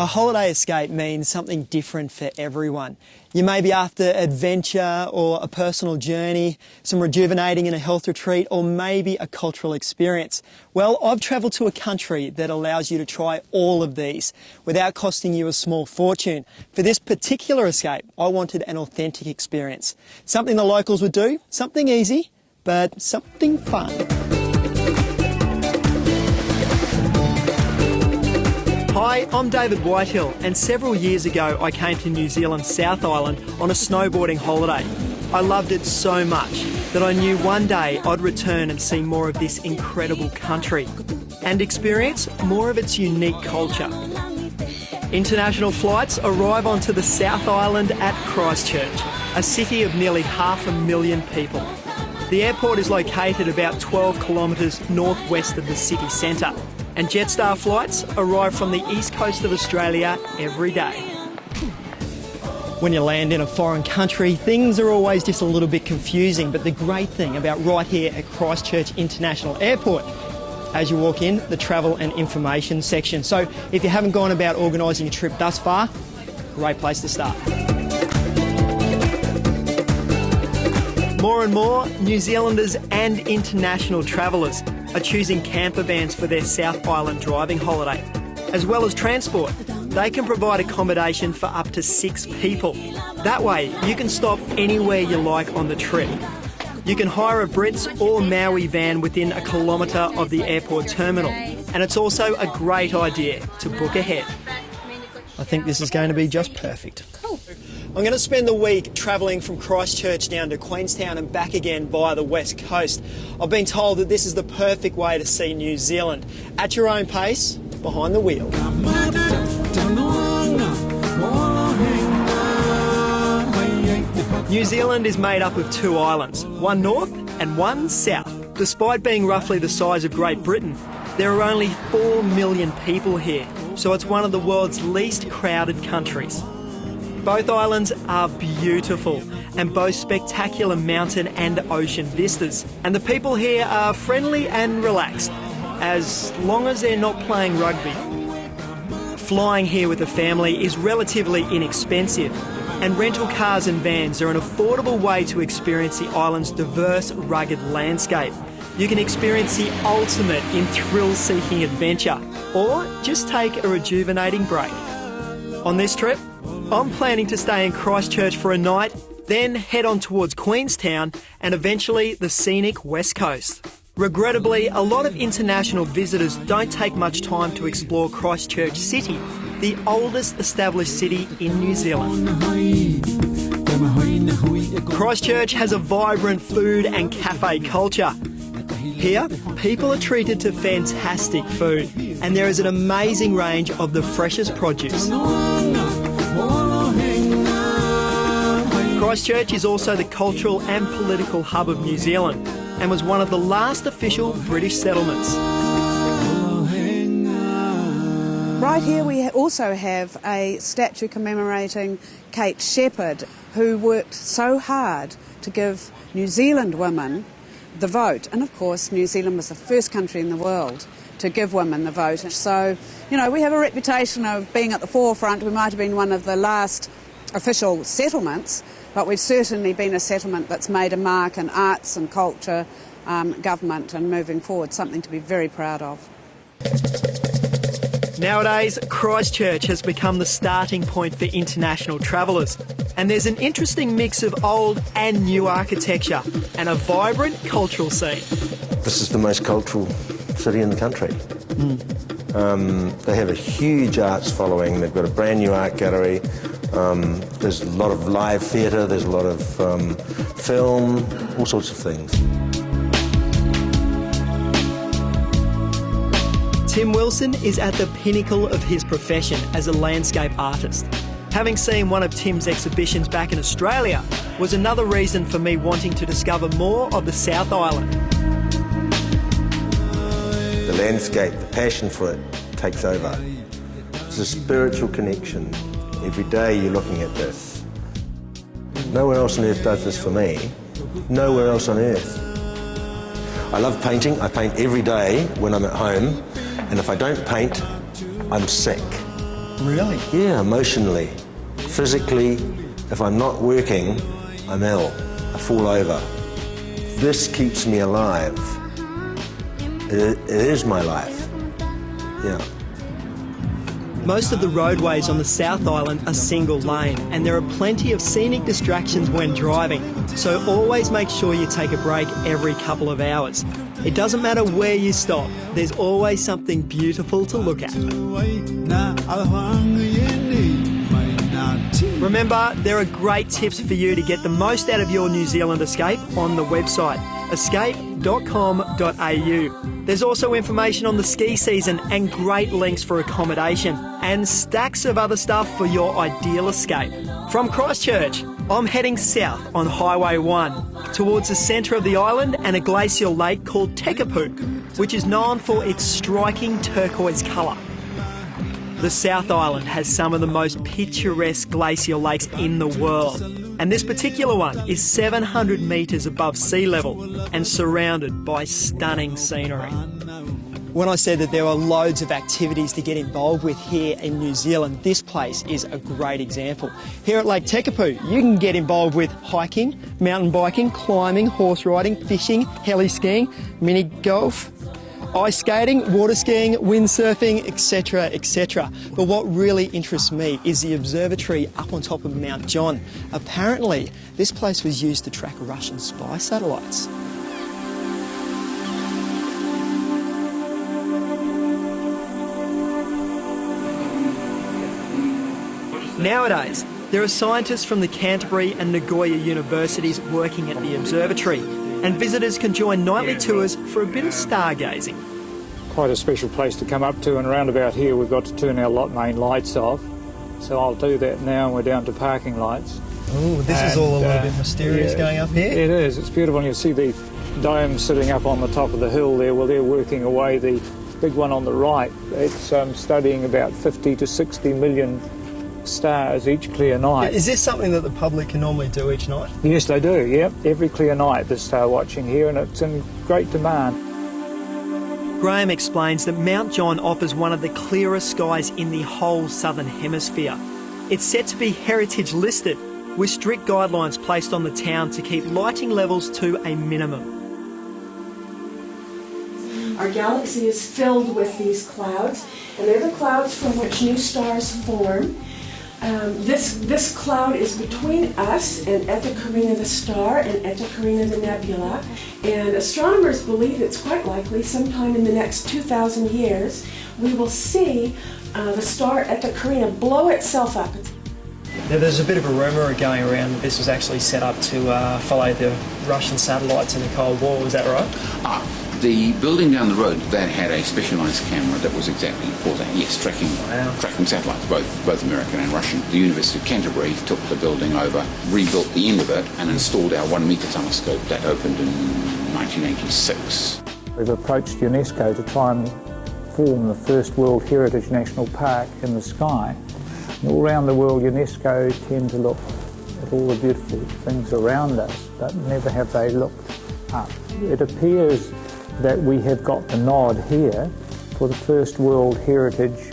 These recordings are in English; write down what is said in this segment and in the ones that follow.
A holiday escape means something different for everyone. You may be after adventure or a personal journey, some rejuvenating in a health retreat, or maybe a cultural experience. Well, I've travelled to a country that allows you to try all of these without costing you a small fortune. For this particular escape, I wanted an authentic experience. Something the locals would do, something easy, but something fun. Hi, I'm David Whitehill, and several years ago I came to New Zealand's South Island on a snowboarding holiday. I loved it so much that I knew one day I'd return and see more of this incredible country and experience more of its unique culture. International flights arrive onto the South Island at Christchurch, a city of nearly 500,000 people. The airport is located about 12 kilometres northwest of the city centre, and Jetstar flights arrive from the east coast of Australia every day. When you land in a foreign country, things are always just a little bit confusing, but the great thing about right here at Christchurch International Airport, as you walk in, the travel and information section. So if you haven't gone about organising a trip thus far, great place to start. More and more New Zealanders and international travellers are choosing camper vans for their South Island driving holiday. As well as transport, they can provide accommodation for up to 6 people. That way, you can stop anywhere you like on the trip. You can hire a Brits or Maui van within a kilometre of the airport terminal, and it's also a great idea to book ahead. I think this is going to be just perfect. Cool. I'm going to spend the week travelling from Christchurch down to Queenstown and back again via the west coast. I've been told that this is the perfect way to see New Zealand, at your own pace, behind the wheel. New Zealand is made up of 2 islands, one north and one south. Despite being roughly the size of Great Britain, there are only 4 million people here, so it's one of the world's least crowded countries. Both islands are beautiful and boast spectacular mountain and ocean vistas. And the people here are friendly and relaxed, as long as they're not playing rugby. Flying here with a family is relatively inexpensive, and rental cars and vans are an affordable way to experience the island's diverse, rugged landscape. You can experience the ultimate in thrill-seeking adventure, or just take a rejuvenating break. On this trip, I'm planning to stay in Christchurch for a night, then head on towards Queenstown and eventually the scenic West Coast. Regrettably, a lot of international visitors don't take much time to explore Christchurch City, the oldest established city in New Zealand. Christchurch has a vibrant food and cafe culture. Here, people are treated to fantastic food, and there is an amazing range of the freshest produce. Christchurch is also the cultural and political hub of New Zealand and was one of the last official British settlements. Right here we also have a statue commemorating Kate Shepherd, who worked so hard to give New Zealand women the vote. And of course, New Zealand was the first country in the world to give women the vote. So, you know, we have a reputation of being at the forefront. We might have been one of the last official settlements, but we've certainly been a settlement that's made a mark in arts and culture, government and moving forward, something to be very proud of. Nowadays, Christchurch has become the starting point for international travellers, and there's an interesting mix of old and new architecture and a vibrant cultural scene. This is the most cultural city in the country. They have a huge arts following. They've got a brand new art gallery. There's a lot of live theatre, there's a lot of film, all sorts of things. Tim Wilson is at the pinnacle of his profession as a landscape artist. Having seen one of Tim's exhibitions back in Australia was another reason for me wanting to discover more of the South Island. The landscape, the passion for it takes over. It's a spiritual connection. Every day you're looking at this. Nowhere else on earth does this for me. Nowhere else on earth. I love painting. I paint every day when I'm at home. And if I don't paint, I'm sick. Really? Yeah, emotionally. Physically, if I'm not working, I'm ill. I fall over. This keeps me alive. It is my life. Yeah. Most of the roadways on the South Island are single lane, and there are plenty of scenic distractions when driving, so always make sure you take a break every couple of hours. It doesn't matter where you stop, there's always something beautiful to look at. Remember, there are great tips for you to get the most out of your New Zealand escape on the website, escape.com.au. There's also information on the ski season and great links for accommodation and stacks of other stuff for your ideal escape. From Christchurch, I'm heading south on Highway 1 towards the centre of the island and a glacial lake called Tekapu, which is known for its striking turquoise colour. The South Island has some of the most picturesque glacial lakes in the world, and this particular one is 700 metres above sea level and surrounded by stunning scenery. When I said that there are loads of activities to get involved with here in New Zealand, this place is a great example. Here at Lake Tekapu, you can get involved with hiking, mountain biking, climbing, horse riding, fishing, heli skiing, mini golf, ice skating, water skiing, windsurfing, etc, etc. But what really interests me is the observatory up on top of Mount John. Apparently, this place was used to track Russian spy satellites. Nowadays, there are scientists from the Canterbury and Nagoya universities working at the observatory, and visitors can join nightly tours for a bit of stargazing. Quite a special place to come up to, and around about here we've got to turn our lot main lights off, so I'll do that now, and we're down to parking lights. Oh, this is all a little bit mysterious going up here. It is, it's beautiful, and you see the dome sitting up on the top of the hill there. Well, they're working away. The big one on the right, it's studying about 50 to 60 million stars each clear night. Is this something that the public can normally do each night? Yes, they do, yep. Every clear night there's star watching here, and it's in great demand. Graham explains that Mount John offers one of the clearest skies in the whole southern hemisphere. It's set to be heritage listed, with strict guidelines placed on the town to keep lighting levels to a minimum. Our galaxy is filled with these clouds, and they're the clouds from which new stars form. This cloud is between us and Eta Carina the star and Eta Carina the nebula, and astronomers believe it's quite likely sometime in the next 2,000 years we will see the star Eta Carina blow itself up. Now, there's a bit of a rumour going around that this was actually set up to follow the Russian satellites in the Cold War, is that right? The building down the road, that had a specialised camera that was exactly for that, yes, tracking satellites, both American and Russian. The University of Canterbury took the building over, rebuilt the end of it, and installed our 1 metre telescope that opened in 1986. We've approached UNESCO to try and form the first World Heritage National Park in the sky. And all around the world, UNESCO tend to look at all the beautiful things around us, but never have they looked up. It appears that we have got the nod here for the first World Heritage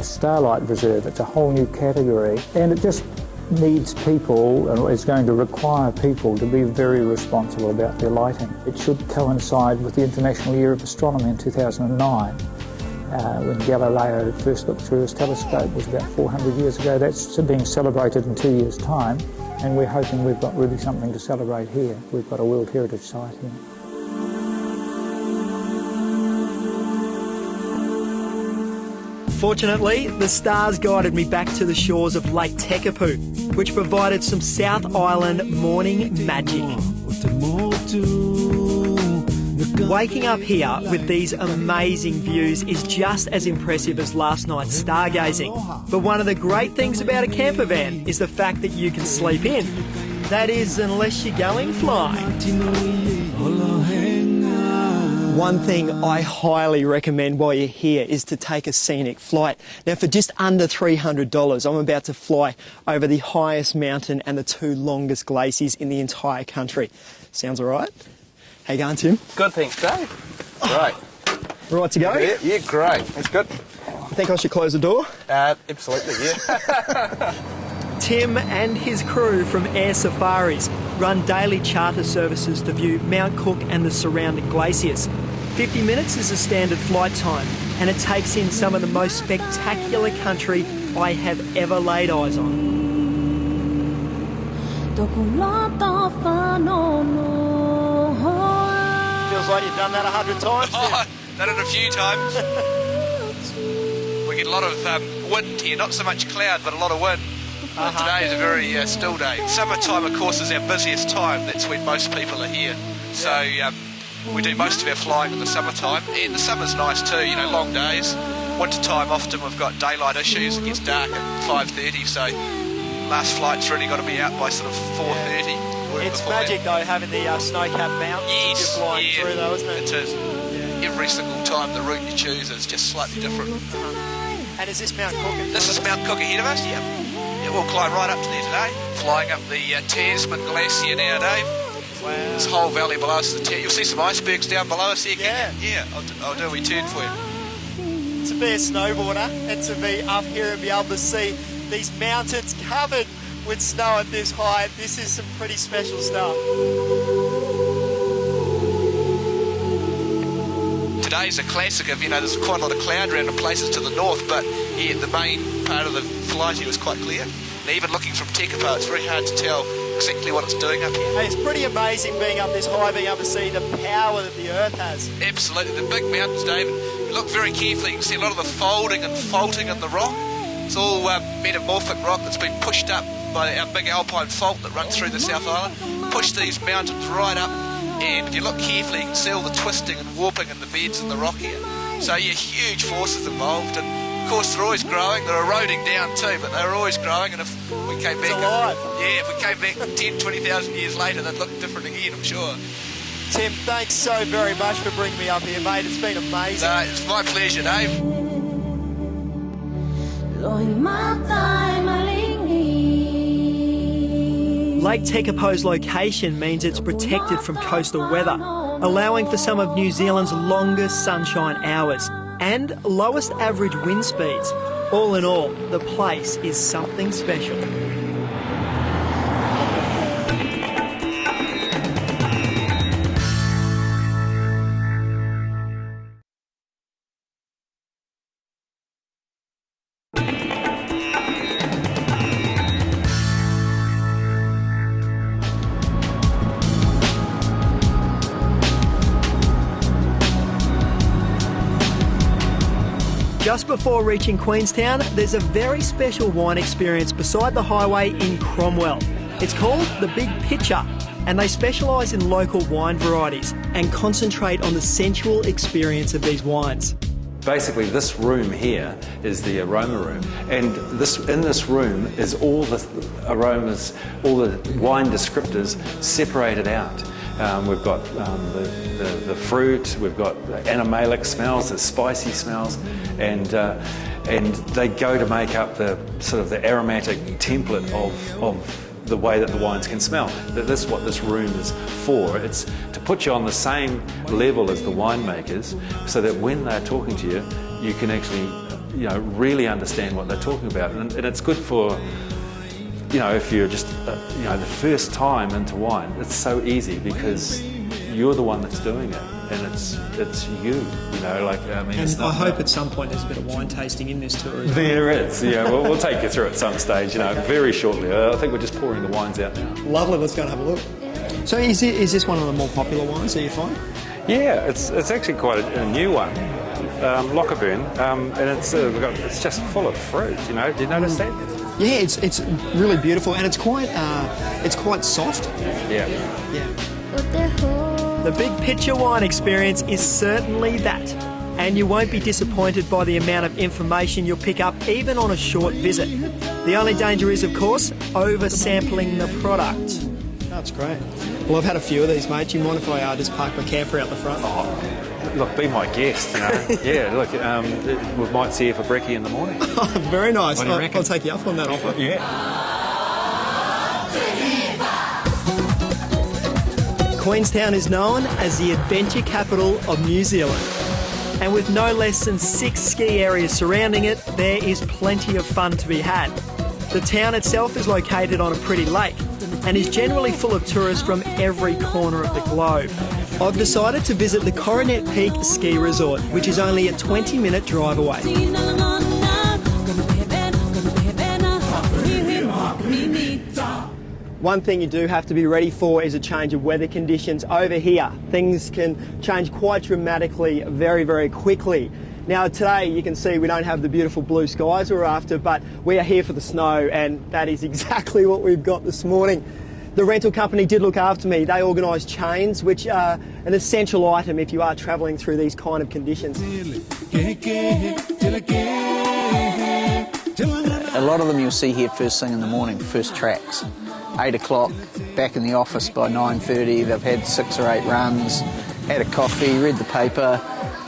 Starlight Reserve. It's a whole new category, and it just needs people, and it's going to require people to be very responsible about their lighting. It should coincide with the International Year of Astronomy in 2009, when Galileo first looked through his telescope. It was about 400 years ago. That's being celebrated in 2 years' time, and we're hoping we've got really something to celebrate here. We've got a World Heritage Site here. Fortunately, the stars guided me back to the shores of Lake Tekapu, which provided some South Island morning magic. Waking up here with these amazing views is just as impressive as last night's stargazing. But one of the great things about a camper van is the fact that you can sleep in. That is, unless you're going flying. One thing I highly recommend while you're here is to take a scenic flight. Now, for just under $300, I'm about to fly over the highest mountain and the 2 longest glaciers in the entire country. Sounds all right? How you going, Tim? Good, thanks, Dave. Great. Right to go? Yeah, great. That's good. You think I should close the door? Absolutely, yeah. Tim and his crew from Air Safaris run daily charter services to view Mount Cook and the surrounding glaciers. 50 minutes is a standard flight time, and it takes in some of the most spectacular country I have ever laid eyes on. Feels like you've done that 100 times. Oh, done it a few times. We get a lot of wind here, not so much cloud, but a lot of wind. Today is a very still day. Summertime, of course, is our busiest time. That's when most people are here. So we do most of our flying in the summertime. And the summer's nice too, you know, long days. Wintertime, often we've got daylight issues. It gets dark at 5:30, so last flight's really got to be out by sort of 4:30. It's magic though, having the snow-capped mountains yes, you're flying through though, isn't it? It is. Yeah. Every single time the route you choose is just slightly different. And is this Mount Cook? This is Mount Cook ahead of us, yeah. Yeah, we'll climb right up to there today. Flying up the Tasman Glacier now, Dave. Wow. This whole valley below us is you'll see some icebergs down below us here. Yeah. Yeah, I'll do a wee turn for you. To be a snowboarder and to be up here and be able to see these mountains covered with snow at this height, this is some pretty special stuff. Today's a classic of, you know, there's quite a lot of cloud around in places to the north, but here the main part of the flight here is quite clear. And even looking from Tekapo, it's very hard to tell exactly what it's doing up here. Hey, it's pretty amazing being up this high, being able to see the power that the Earth has. Absolutely. The big mountains, David, you look very carefully, you can see a lot of the folding and faulting in the rock. It's all metamorphic rock that's been pushed up by our big alpine fault that runs through the South Island. Push these mountains right up, and if you look carefully, you can see all the twisting and warping in the beds in the rock here. So yeah, huge forces involved, and of course they're always growing. They're eroding down too, but they're always growing, and if we came back... It's alive. Yeah, if we came back 10, 20,000 years later, they'd look different again, I'm sure. Tim, thanks so very much for bringing me up here, mate. It's been amazing. No, it's my pleasure, Dave. Lake Tekapo's location means it's protected from coastal weather, allowing for some of New Zealand's longest sunshine hours and lowest average wind speeds. All in all, the place is something special. Just before reaching Queenstown, there's a very special wine experience beside the highway in Cromwell. It's called the Big Picture, and they specialise in local wine varieties and concentrate on the sensual experience of these wines. Basically, this room here is the aroma room, and in this room is all the aromas, all the wine descriptors separated out. We've got the fruit, we've got animalic smells, the spicy smells, and they go to make up the sort of the aromatic template of the way that the wines can smell. This is what this room is for. It's to put you on the same level as the winemakers, so that when they're talking to you, you can actually, you know, really understand what they're talking about, and it's good for, you know, if you're just, you know, the first time into wine. It's so easy because you're the one that's doing it, and it's you know, like, I mean, and I hope at some point there's a bit of wine tasting in this tour as well. There is, yeah. We'll take you through at some stage, you know, very shortly. I think we're just pouring the wines out now. Lovely, let's go and have a look. So is this one of the more popular wines that you find? Yeah, it's actually quite a new one. Lochaburn, and it's just full of fruit, you know. Did you notice that? Yeah, it's really beautiful, and it's quite soft. Yeah. The Big Picture wine experience is certainly that, and you won't be disappointed by the amount of information you'll pick up even on a short visit. The only danger is, of course, over-sampling the product. That's great. Well, I've had a few of these, mate. Do you mind if I just park my camper out the front? Oh, look, be my guest, you know. Yeah, look, we might see you for brekkie in the morning. Very nice. What do you reckon? I'll take you up on that offer. Yeah. Queenstown is known as the adventure capital of New Zealand. And with no less than 6 ski areas surrounding it, there is plenty of fun to be had. The town itself is located on a pretty lake and is generally full of tourists from every corner of the globe. I've decided to visit the Coronet Peak Ski Resort, which is only a 20-minute drive away. One thing you do have to be ready for is a change of weather conditions over here. Things can change quite dramatically very, very quickly. Now today you can see we don't have the beautiful blue skies we're after, but we are here for the snow, and that is exactly what we've got this morning. The rental company did look after me. They organised chains, which are an essential item if you are travelling through these kind of conditions. A lot of them you'll see here first thing in the morning, first tracks. 8 o'clock, back in the office by 9:30, they've had 6 or 8 runs, had a coffee, read the paper,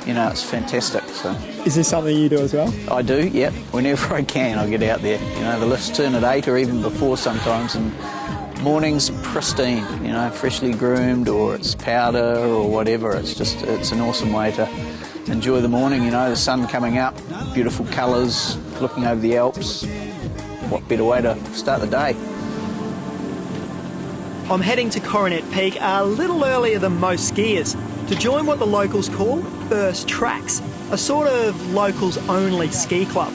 you know, it's fantastic. So. Is this something you do as well? I do, yep. Whenever I can, I'll get out there. You know, the lifts turn at 8 or even before sometimes, and morning's pristine, you know, freshly groomed, or it's powder or whatever. It's an awesome way to enjoy the morning, you know, the sun coming up, beautiful colours, looking over the Alps. What better way to start the day? I'm heading to Coronet Peak a little earlier than most skiers to join what the locals call First Tracks, a sort of locals-only ski club.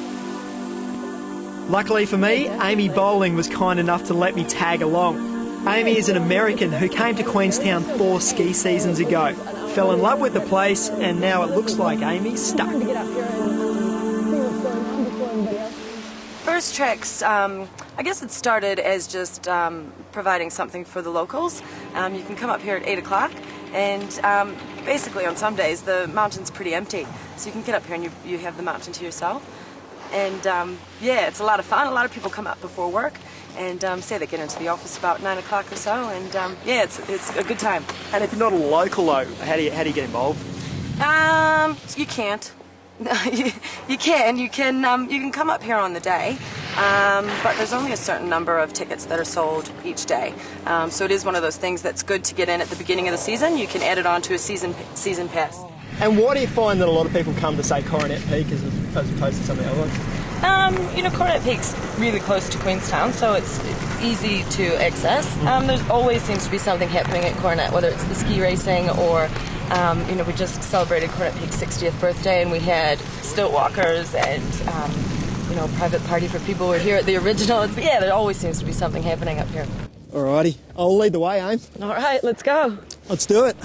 Luckily for me, Amy Bowling was kind enough to let me tag along. Amy is an American who came to Queenstown 4 ski seasons ago, fell in love with the place, and now it looks like Amy's stuck. First Tracks, I guess it started as just providing something for the locals. You can come up here at 8 o'clock, and basically on some days the mountain's pretty empty, so you can get up here and you have the mountain to yourself. And yeah, it's a lot of fun. A lot of people come up before work and say they get into the office about 9 o'clock or so, and yeah, it's a good time. And if you're not a local though, how do you get involved? You can't. You can come up here on the day, but there's only a certain number of tickets that are sold each day. So it is one of those things that's good to get in at the beginning of the season. You can add it on to a season pass. And why do you find that a lot of people come to, say, Coronet Peak as opposed to some of the other ones? You know, Coronet Peak's really close to Queenstown, so it's easy to access. There always seems to be something happening at Coronet, whether it's the ski racing or you know, we just celebrated Coronet Peak's 60th birthday, and we had stilt walkers and you know, a private party for people who were here at the original. Yeah, there always seems to be something happening up here. Alrighty, I'll lead the way, Aim. All right, let's go. Let's do it.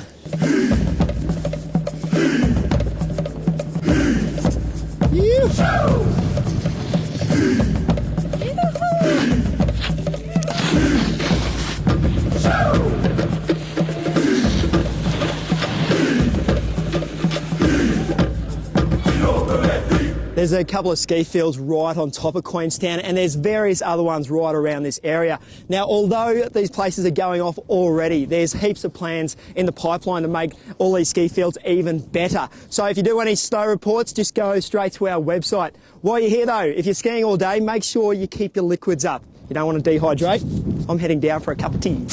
There's a couple of ski fields right on top of Queenstown, and there's various other ones right around this area. Now, although these places are going off already, there's heaps of plans in the pipeline to make all these ski fields even better. So if you do any snow reports, just go straight to our website. While you're here though, if you're skiing all day, make sure you keep your liquids up. You don't want to dehydrate. I'm heading down for a cup of tea.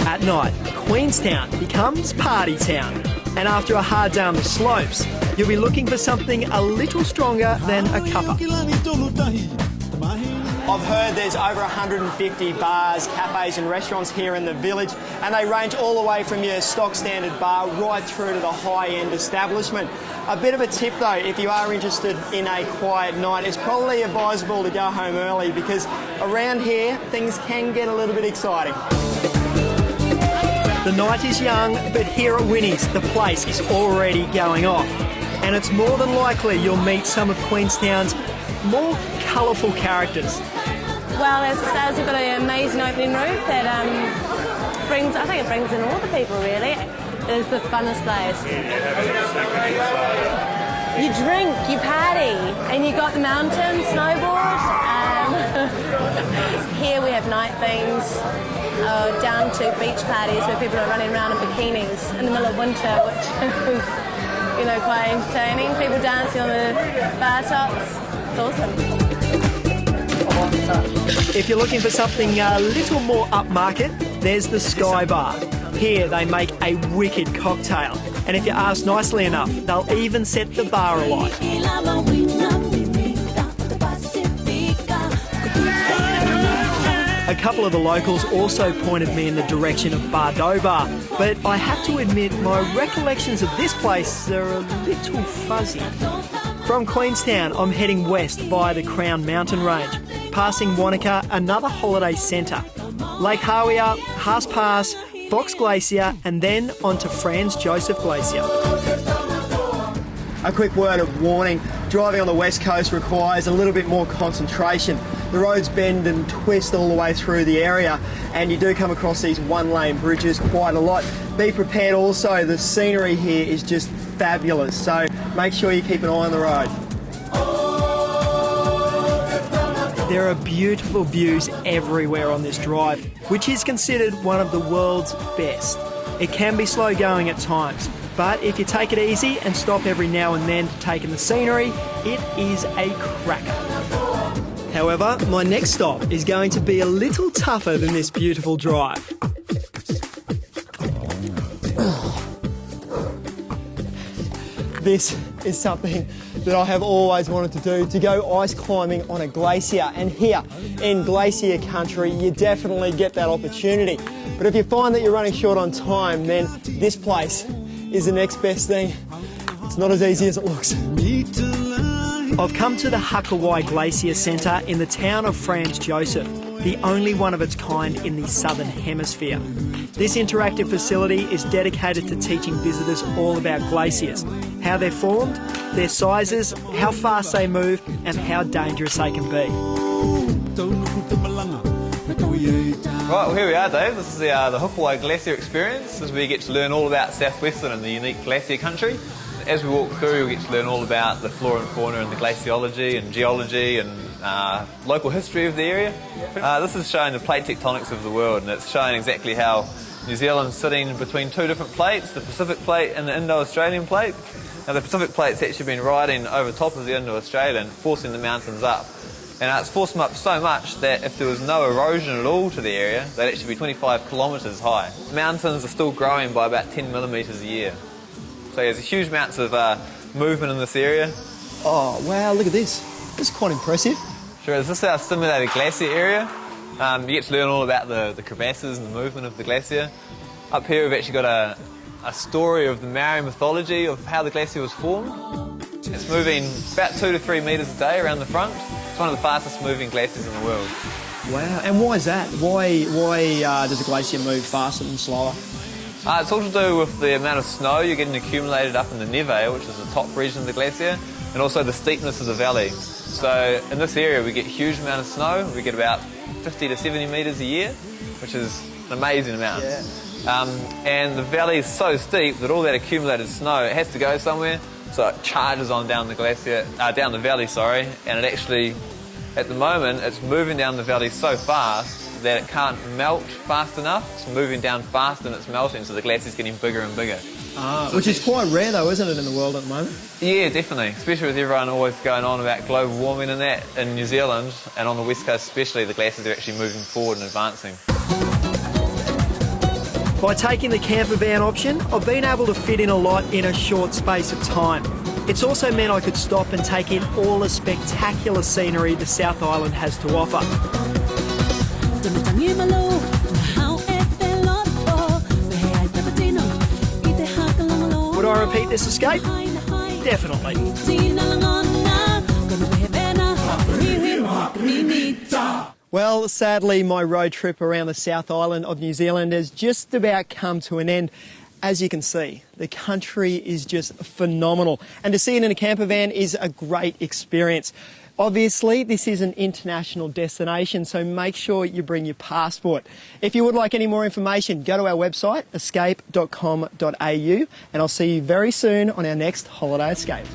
At night, Queenstown becomes party town, and after a hard day on the slopes, you'll be looking for something a little stronger than a cuppa. I've heard there's over 150 bars, cafes and restaurants here in the village, and they range all the way from your stock standard bar right through to the high-end establishment. A bit of a tip though, if you are interested in a quiet night, it's probably advisable to go home early, because around here things can get a little bit exciting. The night is young, but here at Winnie's, the place is already going off. And it's more than likely you'll meet some of Queenstown's more colourful characters. Well, as it says, we've got an amazing opening roof that brings in all the people, really. It's the funnest place. You drink, you party, and you got the mountains, snowboard. Here we have night things. Down to beach parties where people are running around in bikinis in the middle of winter, which is, you know, quite entertaining. People dancing on the bar tops. It's awesome. If you're looking for something a little more upmarket, there's the Sky Bar. Here they make a wicked cocktail, and if you ask nicely enough, they'll even set the bar alight. A couple of the locals also pointed me in the direction of Bardo Bar, but I have to admit my recollections of this place are a little fuzzy. From Queenstown, I'm heading west via the Crown Mountain Range, passing Wanaka, another holiday centre, Lake Hawea, Haas Pass, Fox Glacier, and then onto Franz Josef Glacier. A quick word of warning, driving on the west coast requires a little bit more concentration. The roads bend and twist all the way through the area, and you do come across these one-lane bridges quite a lot. Be prepared also, the scenery here is just fabulous, so make sure you keep an eye on the road. There are beautiful views everywhere on this drive, which is considered one of the world's best. It can be slow going at times, but if you take it easy and stop every now and then to take in the scenery, it is a cracker. However, my next stop is going to be a little tougher than this beautiful drive. This is something that I have always wanted to do, to go ice climbing on a glacier. And here in glacier country, you definitely get that opportunity. But if you find that you're running short on time, then this place is the next best thing. It's not as easy as it looks. I've come to the Getaway Glacier Centre in the town of Franz Josef, the only one of its kind in the Southern Hemisphere. This interactive facility is dedicated to teaching visitors all about glaciers, how they're formed, their sizes, how fast they move, and how dangerous they can be. Right, well here we are, Dave. This is the Getaway Glacier experience. This is where you get to learn all about Southwestern and the unique glacier country. As we walk through, we get to learn all about the flora and fauna and the glaciology and geology and local history of the area. This is showing the plate tectonics of the world, and it's showing exactly how New Zealand's sitting between two different plates, the Pacific plate and the Indo-Australian plate. Now the Pacific plate's actually been riding over top of the Indo-Australian, forcing the mountains up. And it's forced them up so much that if there was no erosion at all to the area, they'd actually be 25 kilometres high. Mountains are still growing by about 10 millimetres a year. So there's huge amounts of movement in this area. Oh wow, look at this. This is quite impressive. Sure, this is our simulated glacier area. You get to learn all about the crevasses and the movement of the glacier. Up here we've actually got a story of the Maori mythology of how the glacier was formed. It's moving about 2 to 3 metres a day around the front. It's one of the fastest moving glaciers in the world. Wow, and why is that? Why does a glacier move faster than slower? It's all to do with the amount of snow you're getting accumulated up in the neve, which is the top region of the glacier, and also the steepness of the valley. So in this area we get a huge amount of snow. We get about 50 to 70 metres a year, which is an amazing amount. Yeah. And the valley is so steep that all that accumulated snow, it has to go somewhere, so it charges on down the glacier, down the valley, sorry, and it actually, at the moment, it's moving down the valley so fast that it can't melt fast enough. It's moving down fast and it's melting, so the glacier's getting bigger and bigger. Which is quite rare though, isn't it, in the world at the moment? Yeah, definitely, especially with everyone always going on about global warming and that in New Zealand, and on the west coast especially, the glaciers are actually moving forward and advancing. By taking the camper van option, I've been able to fit in a lot in a short space of time. It's also meant I could stop and take in all the spectacular scenery the South Island has to offer. Would I repeat this escape? Definitely. Well, sadly, my road trip around the South Island of New Zealand has just about come to an end. As you can see, the country is just phenomenal, and to see it in a camper van is a great experience. Obviously, this is an international destination, so make sure you bring your passport. If you would like any more information, go to our website, escape.com.au, and I'll see you very soon on our next holiday escape.